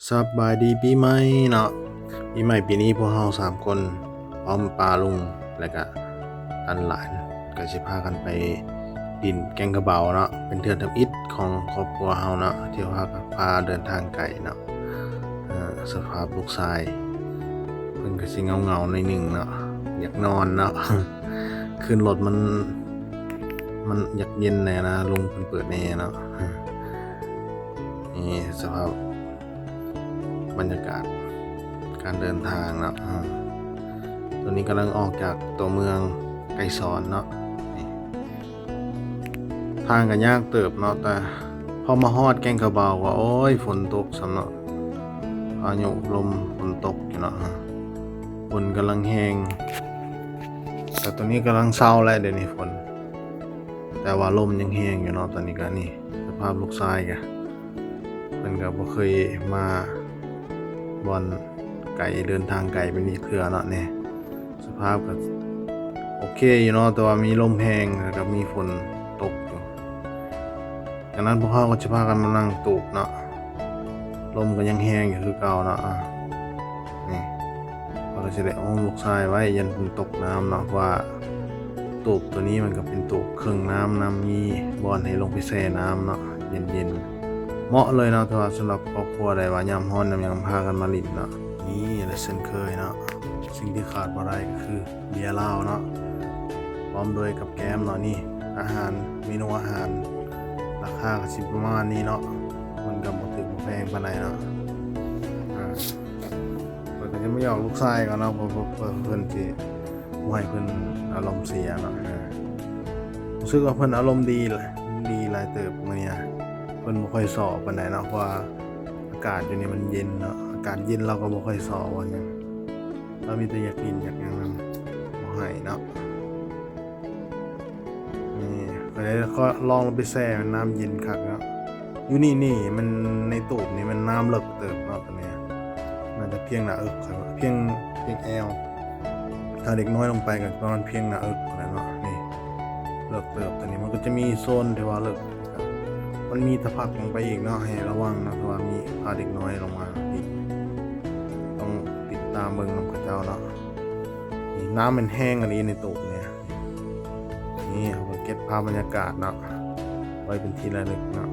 สบายดีปีใหม่เนาะปีใหม่ปีนี้พวกเรา3 คนพร้อมปาลุงและก็หลานก็สิพากันไปดินแก่งกระเบาเนาะเป็นเทือนทำอิฐของครอบครัวเฮาเนาะที่ว่าพาเดินทางไกลเนาะสภาพลูกชายเพิ่นก็สิเหงาๆหน่อยหนึ่งเนาะอยากนอนเนาะขึ้นรถมันอยากเย็นแน่นะลุงเพิ่นเปิดแอร์เนาะนี่สภาพบรรยากาศการเดินทางเนาะตอนนี้กำลังออกจากตัวเมืองไกรสอนเนาะนี่ทางก็ยากเติบเนาะแต่พอมาฮอดแก่งกระเบาก็โอ้ยฝนตกซำเนาะพายุลมฝนตกอยู่เนาะฝนกำลังแห้งแต่ตอนนี้กำลังเศร้าแล้วเดี๋ยวนี้ฝนแต่ว่าลมยังแห้งอยู่เนาะตอนนี้ก็นี่สภาพลูกชายก็เพิ่นก็บ่เคยมาบอนไกลเดินทางไกลไปนี่เทื่อเนาะนี่สภาพก็โอเคอยู่เนาะแต่ว่ามีลมแรงแล้วก็มีฝนตกอยู่ดังนั้นพวกเราก็จะพากันมานั่งตูบเนาะลมก็ยังแรงอยู่คือเก่าเนาะนี่เราก็จะได้อ้อมลูกชายไว้ยันฝนตกน้ำเนาะเพราะว่าตูบตัวนี้มันก็เป็นตูบครึ่งน้ำมีบอนให้ลงไปแช่น้ำเนาะเย็นๆเหมาะเลยเนาะถ้าสำหรับครอบครัวใดว่ายามร้อนยามหยังพากันมาเล่นเนาะนี่และเช่นเคยเนาะสิ่งที่ขาดบ่ได้ก็คือเบียร์เหล้าเนาะพร้อมด้วยกับแก้มเนาะนี่อาหารเมนูอาหารราคาก็สิประมาณนี้เนาะมันก็บ่ถึงบ่แพงปานใดเนาะเพิ่นก็จะไม่ยอกลูกชายกันเนาะเพราะเพิ่นสิบ่ให้เพิ่นอารมณ์เสียเนาะรู้สึกว่าเพิ่นอารมณ์ดีหลายเติบมื้อนี้เพิ่นบ่ค่อยซ้อปานใดเนาะเพราะว่าอากาศอยู่นี่มันเย็นเนาะอากาศเย็นเราก็บ่ค่อยซ้อว่าหยังเรามีแต่อยากกินอยากหยังนำบ่ให้เนาะนี่ก็เลยก็ลองไปแช่น้ำเย็นคักเนาะอยู่นี่มันในตูบนี่มันน้ำเลิกเติบเนาะตอนนี้น่าจะเพียงหน้าอกครับเพียงแอวถ้าเด็กน้อยลงไปก็ประมาณเพียงหน้าอกนั่นเนาะนี่เลิกเติบตอนนี้มันก็จะมีโซนที่ว่าเลิกมันมีตะพักลงไปอีกเนาะให้ระวังนะเพราะว่ามีพาเด็กน้อยลงมาอีกต้องติดตามเบิ่งนำเขาเจ้าเนาะนี่น้ำมันแห้งอันนี้ในตูบเนี่ยนี่เอามาเก็บภาพบรรยากาศเนาะไว้เป็นที่ระลึกเนาะ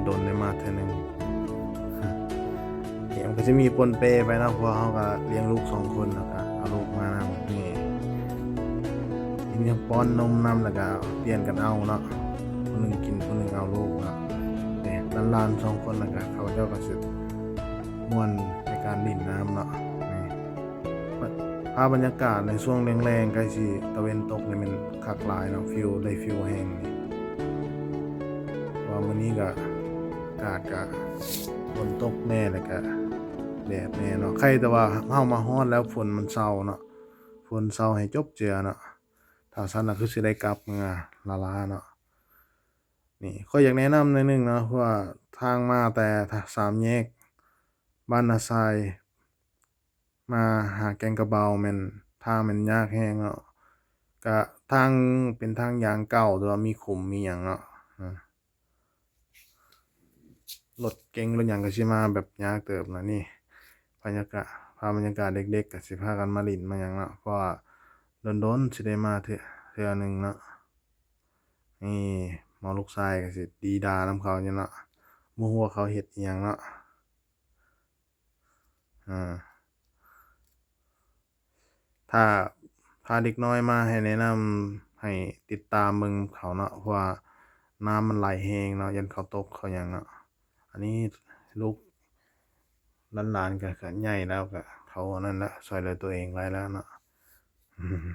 โดนได้มาเทื่อนึงนี่มันก็จะมีปนเปไปเนาะเพราะเขาก็เลี้ยงลูก2 คนแล้วก็เอาลูกมานำนี่กินยังป้อนนมนำแล้วก็เปลี่ยนกันเอาเนาะคนหนึ่งกินคนหนึ่งเอาลูกเนาะเนี่ยหลานๆ2 คนแล้วก็เขาเจ้าก็สิม่วนในการดิ่นน้ำเนาะนี่ภาพบรรยากาศในช่วงแรงๆใกล้สิตะเวนตกนี่มันคักหลายเนาะฟิลแห้งนี่ว่ามื้อนี้ก็อากาศก็ฝนตกแน่แล้วก็แดดแน่เนาะใครแต่ว่าเฮามาฮอดแล้วฝนมันเซาเนาะฝนเซาให้จบเจือเนาะถ้าซั่นน่ะคือสิได้กลับเมืองลาเนาะ นี่ข้อยอยากแนะนำหน่อยหนึ่งเนาะเพราะว่าทางมาแต่สามแยกบ้านนาทรายมาหาแก่งกระเบาแม่นทางมันยากแฮงเนาะก็ทางเป็นทางยางเก่าแต่ว่ามีขุมมีหยังเนาะรถเก๋งรถหยังก็สิมาแบบยากเติบนะนี่บรรยากาศภาพบรรยากาศเด็กๆก็สิพากันมาเล่นมาหยังเนาะเพราะว่าโดนๆสิได้มาเทื่อหนึ่งเนาะนี่หมอลูกชายก็สิดีดานำเขาอยู่เนาะบ่ฮู้ว่าเขาเฮ็ดอิหยังเนาะอา ถ้าพาเด็กน้อยมาให้แนะนำให้ติดตามเบิ่งเขาเนาะเพราะว่าน้ำมันไหลแรงเนาะยันเขาตกเขาหยังเนาะอันนี้ลูกหลานๆก็ใหญ่แล้วก็เขาอันนั้นแล้วช่วยเหลือตัวเองได้แล้วเนาะอืม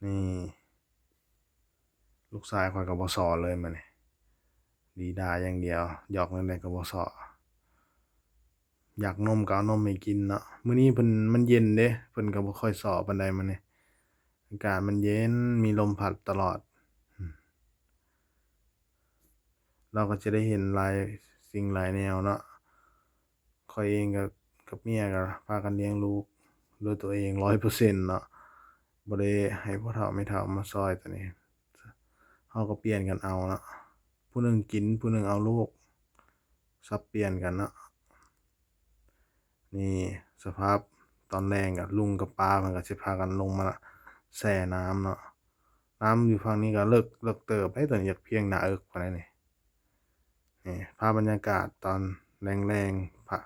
นี่ลูกชายข้อยก็บ่สอนเลยมื้อนี้ดีด่าอย่างเดียวหยอกจั่งใดก็บ่ซ้ออยากนมก็เอานมให้กินเนาะมื้อนี้เพิ่นมันเย็นเด้เพิ่นก็บ่ค่อยซ้อปานใดมื้อนี้อากาศมันเย็นมีลมพัดตลอดอืม เราก็จะได้เห็นหลายสิ่งหลายแนวเนาะข้อยเองกับเมียก็พากันเลี้ยงลูกด้วยตัวเอง100%เนาะบ่ได้ให้พ่อเฒ่าแม่เฒ่ามาช่วยตัวนี้เราก็เปลี่ยนกันเอาเนาะผู้หนึ่งกินผู้หนึ่งเอาลูกสับเปลี่ยนกันเนาะ นี่สภาพตอนแรงกับลุงกับป้ามันก็สิพากันลงมาแช่น้ำเนาะน้ำอยู่ฝั่งนี้ก็เลิกเติบได้ตัวนี้อยากเพียงหน้าอกปานใดนี่ภาพบรรยากาศตอนแรงๆพระ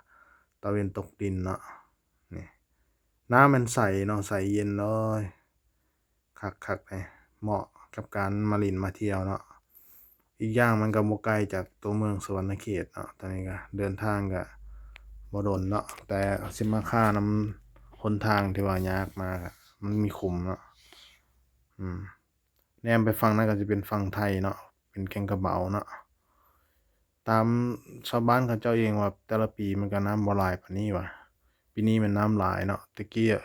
ตะเวนตกดินเนาะนี่น้ำมันใสเนาะใสเย็นเลยคักๆเลยเหมาะกับการมาเล่นมาเที่ยวเนาะอีกอย่างมันก็บ่ไกลจากตัวเมืองสวรรณเขตเนาะตอนนี้ก็เดินทางก็บ่โดนเนาะแต่สิมาค่านำหนทางที่ว่ายากมากอะมันมีขุมเนาะอืมแนมไปฝั่งนั้นก็สิเป็นฝั่งไทยเนาะเป็นแก่งกระเบาเนาะตามชาวบ้านเขาเจ้าเองว่าแต่ละปีมันก็น้ำบ่หลายปานนี้ว่ะปีนี้มันน้ำหลายเนาะแต่กี้อะ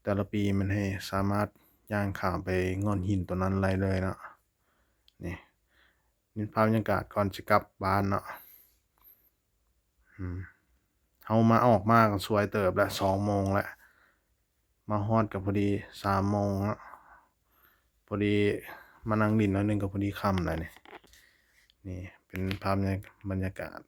แต่ละปีมันให้สามารถย่างข้ามไปง่อนหินตัวนั้นได้เลยเนาะนี่นี่ภาพบรรยากาศก่อนสิกลับบ้านเนาะอืม เฮามาออกมาก็สวยเติบแล้ว2โมงแล้วมาฮอดก็พอดี3โมงแล้วพอดีมานั่งเล่นหน่อยหนึ่งก็พอดีค่ำแล้วนี่เป็นภาพบรรยากาศ